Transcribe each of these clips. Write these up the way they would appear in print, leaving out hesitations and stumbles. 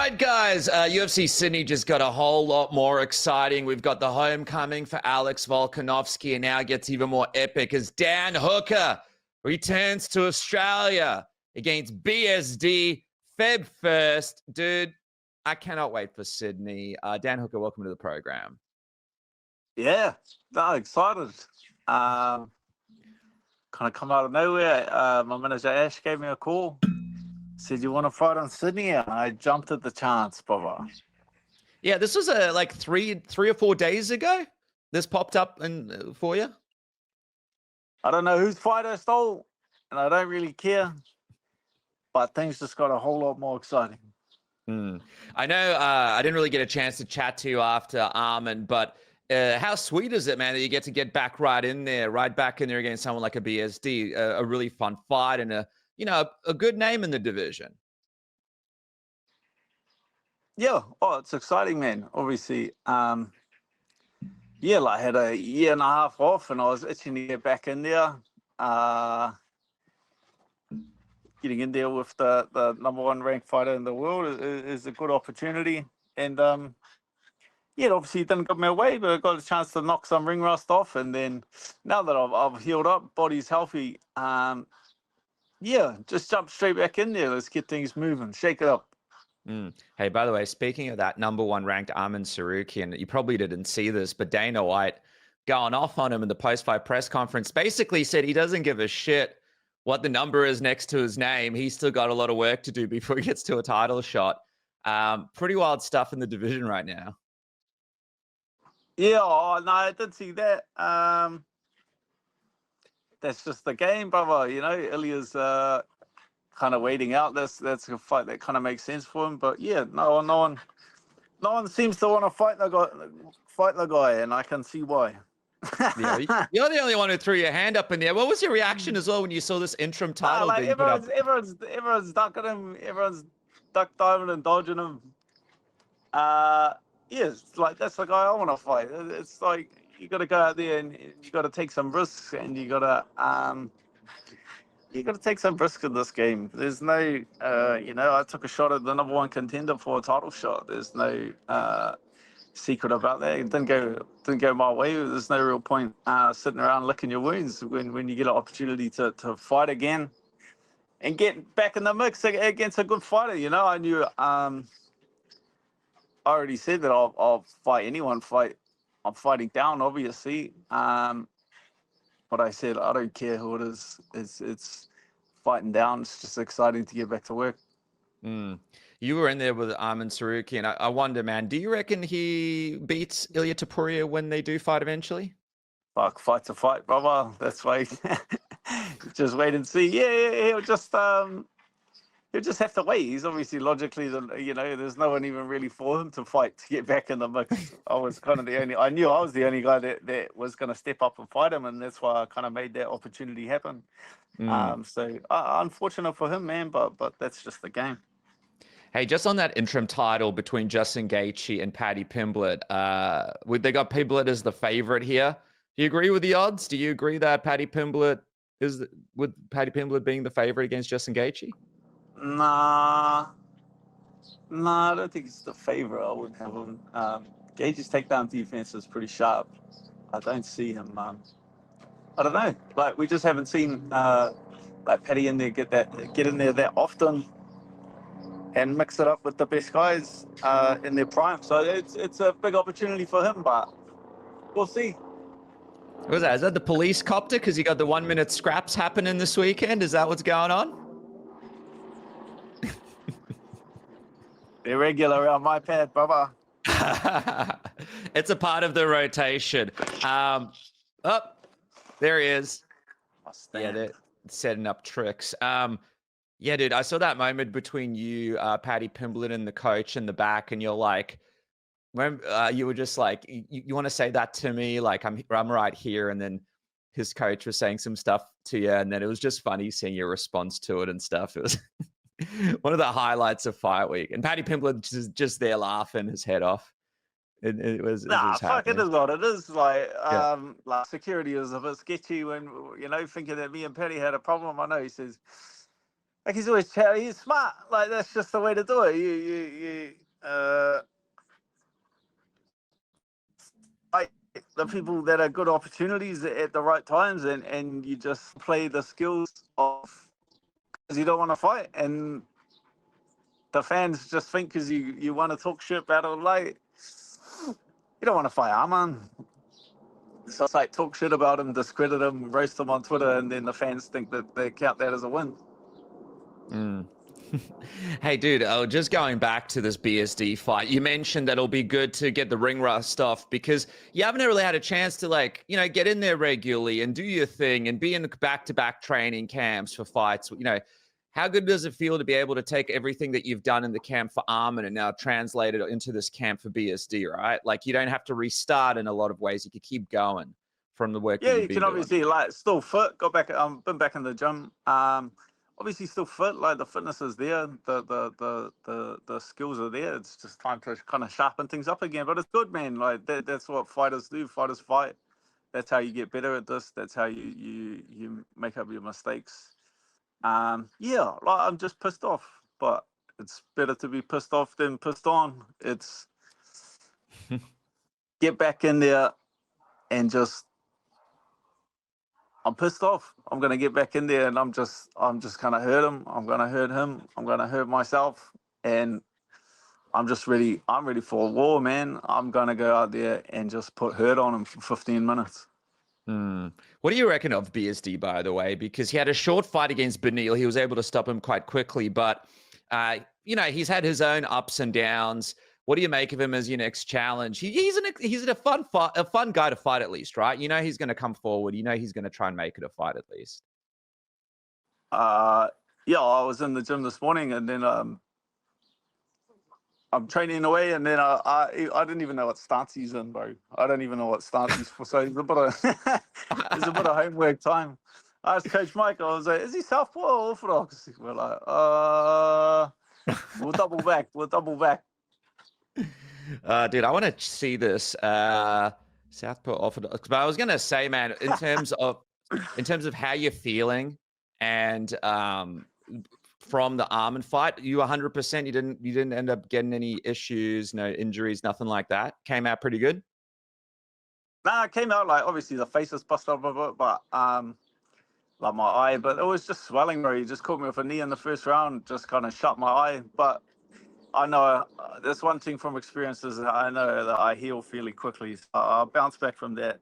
right, guys. UFC Sydney just got a whole lot more exciting. We've got the homecoming for Alex Volkanovski, and now it gets even more epic as Dan Hooker returns to Australia against BSD Feb 1st. Dude, I cannot wait for Sydney. Dan Hooker, welcome to the program. Yeah, no, excited. Kind of come out of nowhere. My manager Ash gave me a call. Said, you want to fight on Sydney? And I jumped at the chance, brother. Yeah, this was like three or 4 days ago. This popped up for you. I don't know whose fight I stole, and I don't really care. But things just got a whole lot more exciting. I know I didn't really get a chance to chat to you after Arman, but how sweet is it, man, that you get to get back right back in there against someone like a BSD, a really fun fight and a good name in the division. Yeah, it's exciting, man. Obviously, I had a year and a half off, and I was itching to get back in there. Getting in there with the number one ranked fighter in the world is a good opportunity. And obviously it didn't go my way, but I got a chance to knock some ring rust off. And then now that I've healed up, body's healthy, just jump straight back in there. Let's get things moving, shake it up. Hey, by the way, speaking of that number one ranked Arman Tsarukyan, you probably didn't see this, but Dana White going off on him in the post-fight press conference basically said he doesn't give a shit what the number is next to his name. He's still got a lot of work to do before he gets to a title shot. Pretty wild stuff in the division right now. Yeah, no, I did see that. That's just the game, brother. Ilya's kind of waiting out. That's a fight that kind of makes sense for him. But yeah, no one seems to want to fight the guy, and I can see why. Yeah, you're the only one who threw your hand up in there. What was your reaction as well when you saw this interim title? Everyone's ducking him. Everyone's duck diving and dodging him. It's like that's the guy I want to fight. It's like you got to go out there and you got to take some risks, and you got to take some risks in this game. There's no, I took a shot at the number one contender for a title shot. There's no secret about that. It didn't go my way. There's no real point sitting around licking your wounds when you get an opportunity to fight again and get back in the mix against a good fighter. I knew I already said that I'll fight anyone. I'm fighting down, obviously. But I said I don't care who it is. It's fighting down. It's just exciting to get back to work. You were in there with Arman Tsarukyan. I wonder, man, do you reckon he beats Ilya Topuria when they do fight eventually? Fuck, fight's a fight, brother. That's why. Just wait and see. Yeah. He'll just have to wait. He's obviously logically, there's no one even really for him to fight to get back in the mix. I was kind of I knew I was the only guy that was going to step up and fight him, and that's why I kind of made that opportunity happen. So unfortunate for him, man, but that's just the game. Hey, just on that interim title between Justin Gaethje and Paddy Pimblett, they got Pimblett as the favorite here. Do you agree with the odds? Do you agree that Paddy Pimblett being the favorite against Justin Gaethje? Nah, I don't think it's the favorite. I wouldn't have him. Gaethje's takedown defense is pretty sharp. I don't see him. I don't know. Like we just haven't seen like Paddy in there get in there that often and mix it up with the best guys in their prime. So it's a big opportunity for him, but we'll see. What was that? Is that the police copter? Because you got the 1 minute scraps happening this weekend. Is that what's going on? They're regular around my pad, brother. It's a part of the rotation. There he is. Yeah, they're setting up tricks. Yeah, dude, I saw that moment between you, Paddy Pimblett, and the coach in the back, and you're like, you were just like, you want to say that to me? Like, I'm right here. And then his coach was saying some stuff to you, and then it was just funny seeing your response to it and stuff. It was one of the highlights of Fight Week. And Paddy Pimblett just there laughing his head off. It was fuck, it is what it is. Like, like security is a bit sketchy when, thinking that me and Paddy had a problem. I know he says, Like he's always he's smart. Like that's just the way to do it. Like the people that are good opportunities at the right times, and you just play the skills of because you don't want to fight, and the fans just think because you want to talk shit about it, like you don't want to fight Arman. So it's like talk shit about him, discredit him, roast him on Twitter, and then the fans think that they count that as a win. Hey, dude, just going back to this BSD fight, you mentioned that it'll be good to get the ring rust off because you haven't really had a chance to, like, you know, get in there regularly and do your thing and be in back-to-back training camps for fights. You know, how good does it feel to be able to take everything that you've done in the camp for Arman and now translate it into this camp for BSD, right? Like, you don't have to restart in a lot of ways. You can keep going from the work that Yeah, you've you been can doing. obviously like still fit. Got back. Been back in the gym. Obviously still fit. Like the fitness is there. The skills are there. It's just time to kind of sharpen things up again. But it's good, man. Like that's what fighters do. Fighters fight. That's how you get better at this. That's how you make up your mistakes. Yeah, like I'm just pissed off, but it's better to be pissed off than pissed on. It's get back in there and just I'm pissed off. I'm gonna get back in there and I'm just gonna hurt him. I'm gonna hurt him. I'm gonna hurt myself. And I'm ready for a war, man. I'm gonna go out there and just put hurt on him for 15 minutes. What do you reckon of BSD, by the way? Because he had a short fight against Benil. He was able to stop him quite quickly, but you know, he's had his own ups and downs. What do you make of him as your next challenge? He's a fun guy to fight at least, right? You know he's going to come forward. You know he's going to try and make it a fight at least. Yeah, I was in the gym this morning, and then I'm training away, and then I didn't even know what stance he's in, bro. I don't even know what stance he's for. So it's a bit of it's a bit of homework time. I asked Coach Mike. I was like, "Is he Southpaw or Orthodox?" We're like, we'll double back. We'll double back." Dude, I want to see this Southpaw Orthodox. But I was gonna say, man, in terms of how you're feeling, and from the Arman fight, you 100%. You didn't end up getting any issues, no injuries, nothing like that. Came out pretty good. Nah, it came out like obviously the face was busted up a bit, but like my eye, but it was just swelling, bro. He just caught me with a knee in the first round, just kind of shut my eye. But I know there's one thing from experiences that I know that I heal fairly quickly. So I'll bounce back from that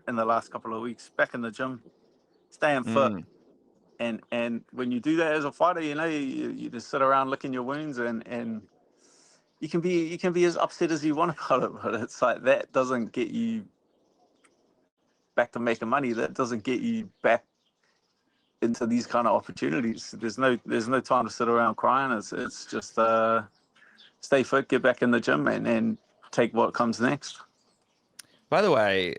in the last couple of weeks, back in the gym, staying fit. And when you do that as a fighter, you know, you just sit around licking your wounds and you can be as upset as you want about it, but it's like that doesn't get you back to making money. That doesn't get you back into these kind of opportunities. There's no time to sit around crying. It's just stay fit, get back in the gym, and take what comes next. By the way,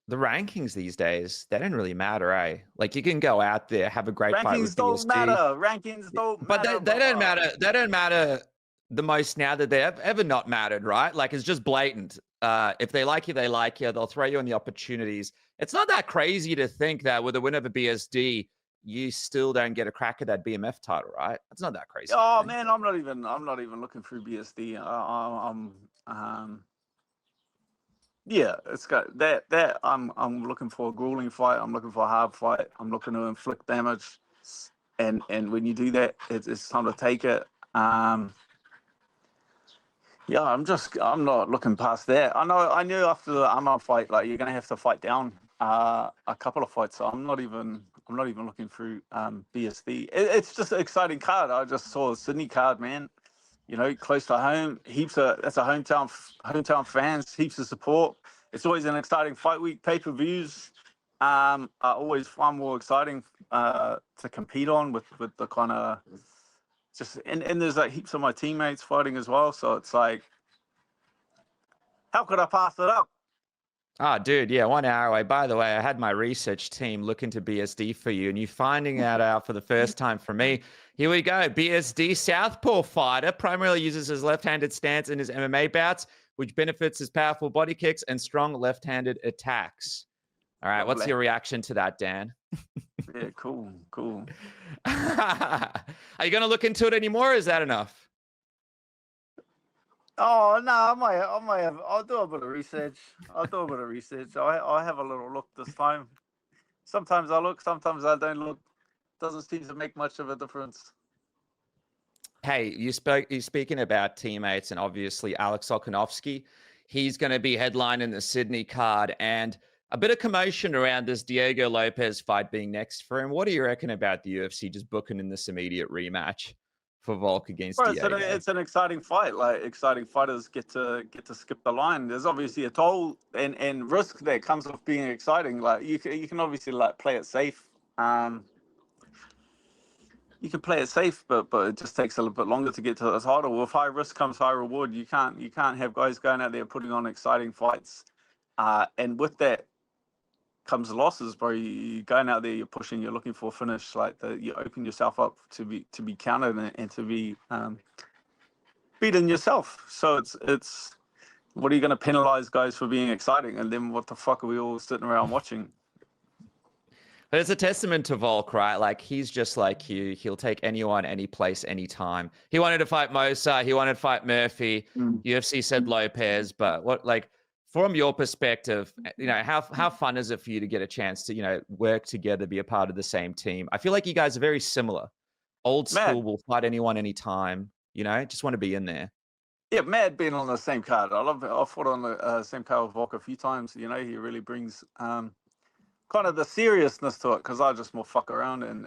the rankings these days, they don't really matter, eh? Like you can go out there, have a great fight with BSD. Rankings don't matter. But they don't matter. They don't matter the most now that they've ever not mattered, right? Like it's just blatant. If they like you, they like you. They'll throw you on the opportunities. It's not that crazy to think that with a win over BSD, you still don't get a crack at that BMF title, right? It's not that crazy. Oh man, I'm not even looking through BSD. Yeah, it's got that. I'm looking for a grueling fight. I'm looking for a hard fight. I'm looking to inflict damage, and when you do that, it's time to take it. Yeah, I'm not looking past that. I knew after the Arman fight, like you're gonna have to fight down a couple of fights. So I'm not even looking through BSD. It's just an exciting card. I just saw the Sydney card, man. You know, close to home. That's a hometown fans. Heaps of support. It's always an exciting fight week. Pay-per-views are always far more exciting to compete on with the kind of just and there's like heaps of my teammates fighting as well. So it's like, how could I pass it up? Oh, dude, yeah, 1 hour away. By the way, I had my research team look into BSD for you, and you finding that out for the first time for me. Here we go. BSD, Southpaw fighter, primarily uses his left-handed stance in his MMA bouts, which benefits his powerful body kicks and strong left-handed attacks. All right, what's Black. your reaction to that, Dan? Yeah, cool. Are you going to look into it anymore, or is that enough? Oh no, I'll do a bit of research. I'll have a little look this time. Sometimes I look, sometimes I don't look. Doesn't seem to make much of a difference. Hey, you're speaking about teammates, and obviously Alex Volkanovski. He's going to be headlining the Sydney card, and a bit of commotion around this Diego Lopes fight being next for him. What do you reckon about the UFC just booking in this immediate rematch for Volk against Bro, Diego? it's an exciting fight. Like exciting fighters get to skip the line. There's obviously a toll and risk that comes with being exciting. Like you can obviously like play it safe. You can play it safe, but it just takes a little bit longer to get to the title. With high risk comes high reward. You can't have guys going out there putting on exciting fights, and with that comes losses, bro. You're going out there, you're pushing, you're looking for a finish. Like you open yourself up to be counted and to be beaten yourself. So it's what are you going to penalize guys for being exciting, and then what the fuck are we all sitting around watching? But it's a testament to Volk, right? Like, he's just like you. He'll take anyone, any place, anytime. He wanted to fight Mosa. He wanted to fight Murphy. UFC said Lopes. But what, like, from your perspective, you know, how fun is it for you to get a chance to, you know, work together, be a part of the same team? I feel like you guys are very similar. Old school, will fight anyone, anytime. You know, just want to be in there. Yeah, mad being on the same card. I love it. I fought on the same card with Volk a few times. You know, he really brings kind of the seriousness to it, because I just more fuck around and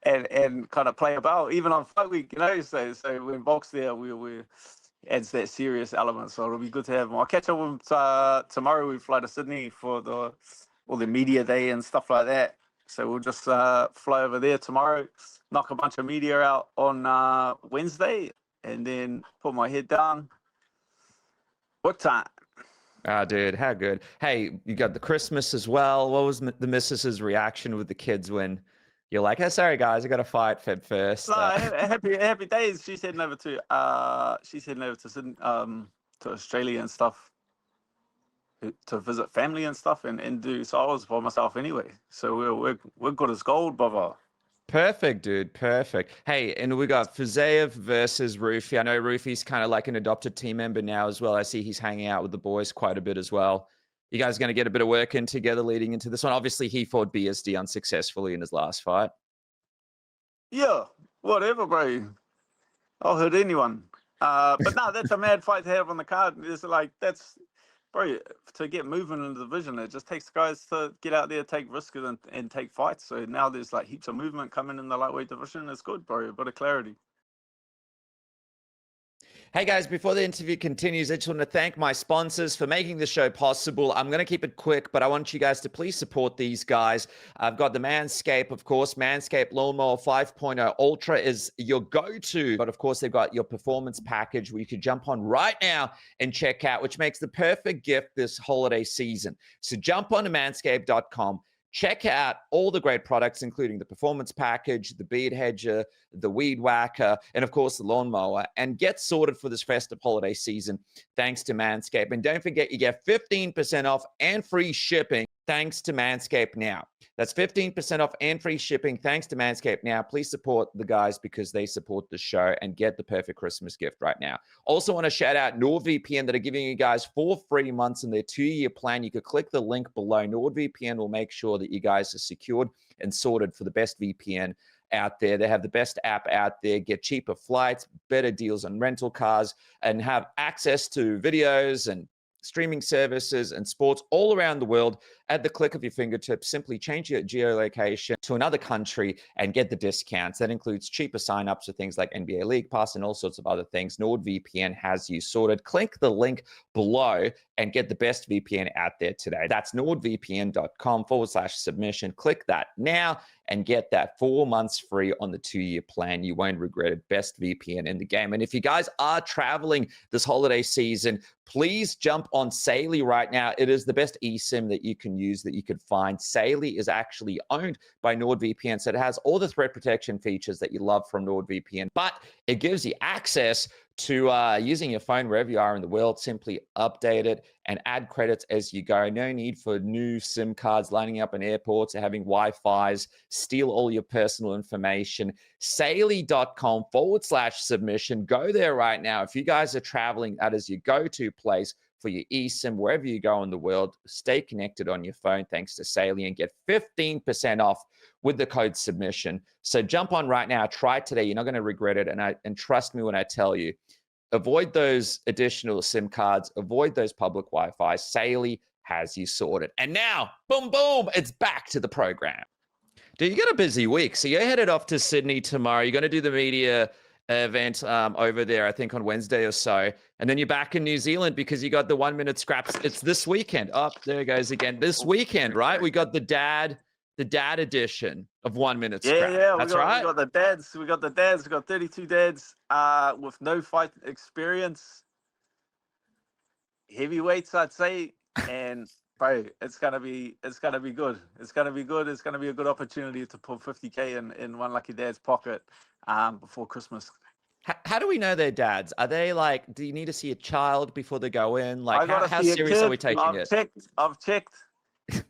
and kind of play about even on fight week, you know. So when Volk's there, we adds that serious element. So it'll be good to have him. I'll catch up with him tomorrow. We fly to Sydney for all the media day and stuff like that. So we'll just fly over there tomorrow, knock a bunch of media out on Wednesday, and then put my head down. What time? Ah, dude, how good. Hey, you got the Christmas as well. What was the missus's reaction with the kids when you're like, "Hey, sorry guys, I got to fight Feb first." No, happy days. She's heading over to Sydney, to Australia and stuff, to visit family and stuff, and do. So I was by myself anyway. So we're good as gold, brother. Perfect, dude. Perfect. Hey, and we got Fiziev versus Ruffy. I know Ruffy's kind of like an adopted team member now as well. I see he's hanging out with the boys quite a bit as well. You guys going to get a bit of work in together leading into this one? Obviously, he fought BSD unsuccessfully in his last fight. Yeah, whatever, bro. I'll hurt anyone. But no, that's a mad fight to have on the card. It's like, bro, to get moving in the division, it just takes guys to get out there, take risks, and take fights. So now there's like heaps of movement coming in the lightweight division. It's good, bro. A bit of clarity. Hey guys, before the interview continues, I just want to thank my sponsors for making the show possible. I'm going to keep it quick, but I want you guys to please support these guys. I've got the Manscaped, of course. Manscaped Lawnmower 5.0 Ultra is your go-to. But of course, they've got your performance package where you can jump on right now and check out, which makes the perfect gift this holiday season. So jump on to manscaped.com. Check out all the great products, including the performance package, the beard hedger, the weed whacker, and of course the lawnmower, and get sorted for this festive holiday season thanks to Manscaped. And don't forget, you get 15% off and free shipping thanks to Manscaped now. That's 15% off and free shipping thanks to Manscaped now. Please support the guys because they support the show, and get the perfect Christmas gift right now. Also want to shout out NordVPN that are giving you guys 4 free months in their 2-year plan. You could click the link below. NordVPN will make sure that you guys are secured and sorted for the best VPN out there. They have the best app out there. Get cheaper flights, better deals on rental cars, and have access to videos and streaming services and sports all around the world at the click of your fingertips. Simply change your geolocation to another country and get the discounts. That includes cheaper signups for things like NBA League Pass and all sorts of other things. NordVPN has you sorted. Click the link below and get the best VPN out there today. That's nordvpn.com/submission. Click that now and get that 4 months free on the 2-year plan. You won't regret it. Best VPN in the game. And if you guys are traveling this holiday season, please jump on Saily right now. It is the best eSIM that you can use, that you could find. Saily is actually owned by NordVPN, so it has all the threat protection features that you love from NordVPN, but it gives you access to using your phone wherever you are in the world. Simply update it and add credits as you go. No need for new SIM cards lining up in airports or having Wi-Fi's steal all your personal information. Saily.com/submission. Go there right now. If you guys are traveling, that is your go-to place for your eSIM, wherever you go in the world. Stay connected on your phone thanks to Saily and get 15% off with the code submission. So jump on right now. Try it today. You're not going to regret it. And trust me when I tell you, avoid those additional SIM cards. Avoid those public Wi-Fi. Saily has you sorted. And now, boom, boom, it's back to the program. Dude, you got a busy week. So you're headed off to Sydney tomorrow. You're going to do the media event over there, I think on Wednesday or so. And then you're back in New Zealand because you got the 1 minute scraps. It's this weekend. Oh, there it goes again. This weekend, right? We got the dad edition of 1 minute scrap. Yeah, That's right. We got the dads. We got 32 dads with no fight experience. Heavyweights, I'd say. And bro, it's gonna be good. It's gonna be good. It's gonna be a good opportunity to put 50K in one lucky dad's pocket before Christmas. How do we know they're dads? Are they like, do you need to see a child before they go in? Like, how serious are we taking it? I've checked.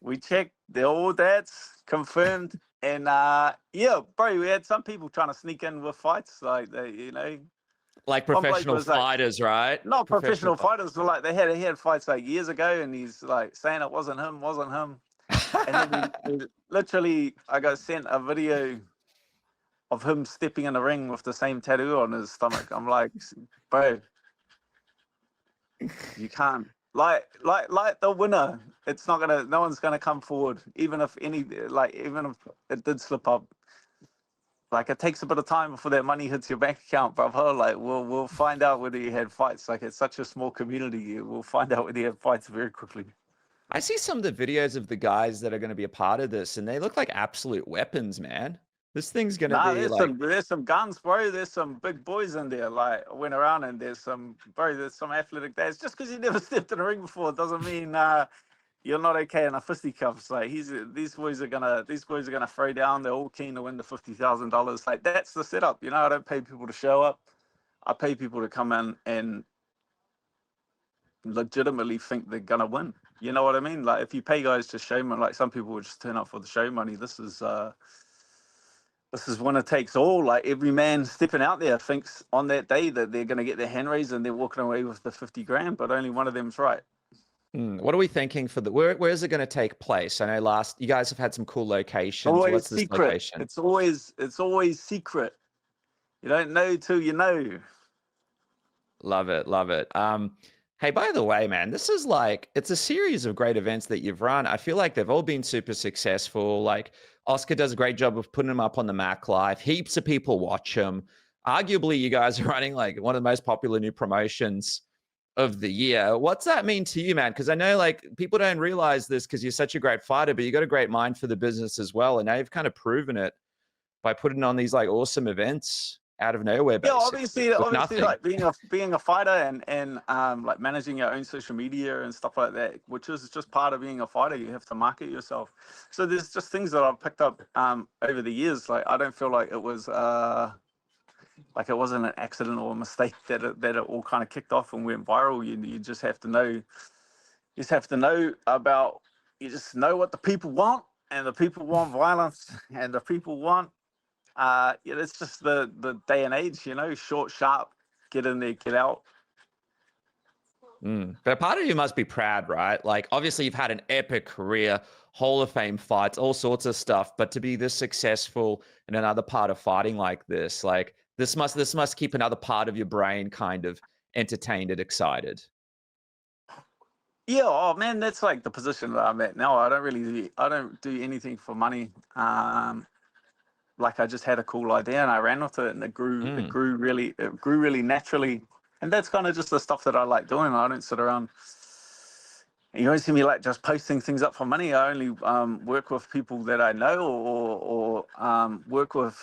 We checked. They're all dads, confirmed. And yeah, bro, we had some people trying to sneak in with fights, like like professional fighters, right? Not professional fighters, but like they had fights like years ago, and he's like saying it wasn't him. And then we literally, I got sent a video of him stepping in the ring with the same tattoo on his stomach. I'm like, bro, you can't. Like the winner, it's not gonna. No one's gonna come forward, even if it did slip up. Like it takes a bit of time before that money hits your bank account, brother. Like we'll find out whether you had fights. Like it's such a small community, we'll find out whether you had fights very quickly. I see some of the videos of the guys that are going to be a part of this, and they look like absolute weapons, man. This thing's going to be like... There's some guns, bro. There's some big boys in there. Like, I went around and there's some athletic days. Just because you never stepped in a ring before doesn't mean you're not okay in a fisticuffs. Like, these boys are gonna throw down. They're all keen to win the $50,000. Like, that's the setup. I don't pay people to show up. I pay people to come in and legitimately think they're gonna win. You know what I mean? Like, if you pay guys to show money, like some people would just turn up for the show money. This is winner takes all. Like every man stepping out there thinks on that day that they're going to get their hand raised and they're walking away with the 50 grand, but only one of them's right. What are we thinking for where is it going to take place? I know you guys have had some cool locations. What's this location? It's always secret. You don't know till you know. Love it. Hey, by the way, man, this is it's a series of great events that you've run. I feel like they've all been super successful. Like Oscar does a great job of putting them up on the Mac Live. Heaps of people watch them. Arguably, you guys are running like one of the most popular new promotions of the year. What's that mean to you, man? Because I know like people don't realize this because you're such a great fighter, but you got a great mind for the business as well. And now you've kind of proven it by putting on these like awesome events out of nowhere. Yeah, obviously like being a fighter and like managing your own social media and stuff like that, which is just part of being a fighter. You have to market yourself. So there's just things that I've picked up over the years. Like I don't feel like it was like it wasn't an accident or a mistake that it all kind of kicked off and went viral. You just have to know. You just have to know about. You just know what the people want, and the people want violence, and the people want. It's just the day and age, short, sharp, get in there, get out. But part of you must be proud, right? Like, obviously, you've had an epic career, Hall of Fame fights, all sorts of stuff. But to be this successful in another part of fighting like this, like this must keep another part of your brain kind of entertained and excited. Yeah, oh man, that's like the position that I'm at now. I don't do anything for money. Like I just had a cool idea and I ran with it and it grew really naturally. And that's kind of just the stuff that I like doing. I don't sit around. You don't see me like just posting things up for money. I only work with people that I know or work with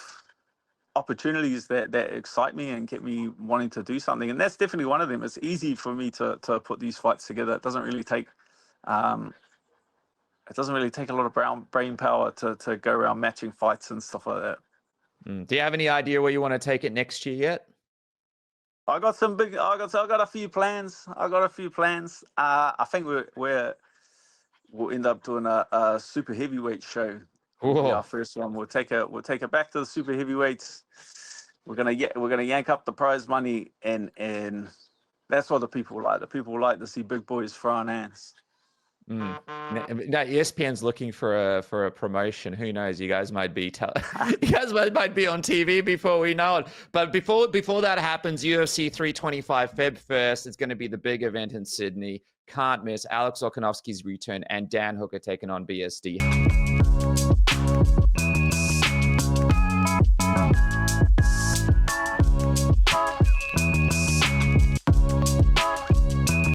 opportunities that excite me and get me wanting to do something. And that's definitely one of them. It's easy for me to put these fights together. It doesn't really take a lot of brain power to go around matching fights and stuff like that. Do you have any idea where you want to take it next year yet? I got some big. I got a few plans. I think we'll end up doing a super heavyweight show. Will be our first one. We'll take it back to the super heavyweights. We're gonna yank up the prize money, and that's what the people like. The people like to see big boys throwing hands. Now, ESPN's looking for a promotion. Who knows? You guys might be you guys might be on TV before we know it. But before that happens, UFC 325 Feb 1st. It's going to be the big event in Sydney. Can't miss. Alex Volkanovski's return and Dan Hooker taking on BSD.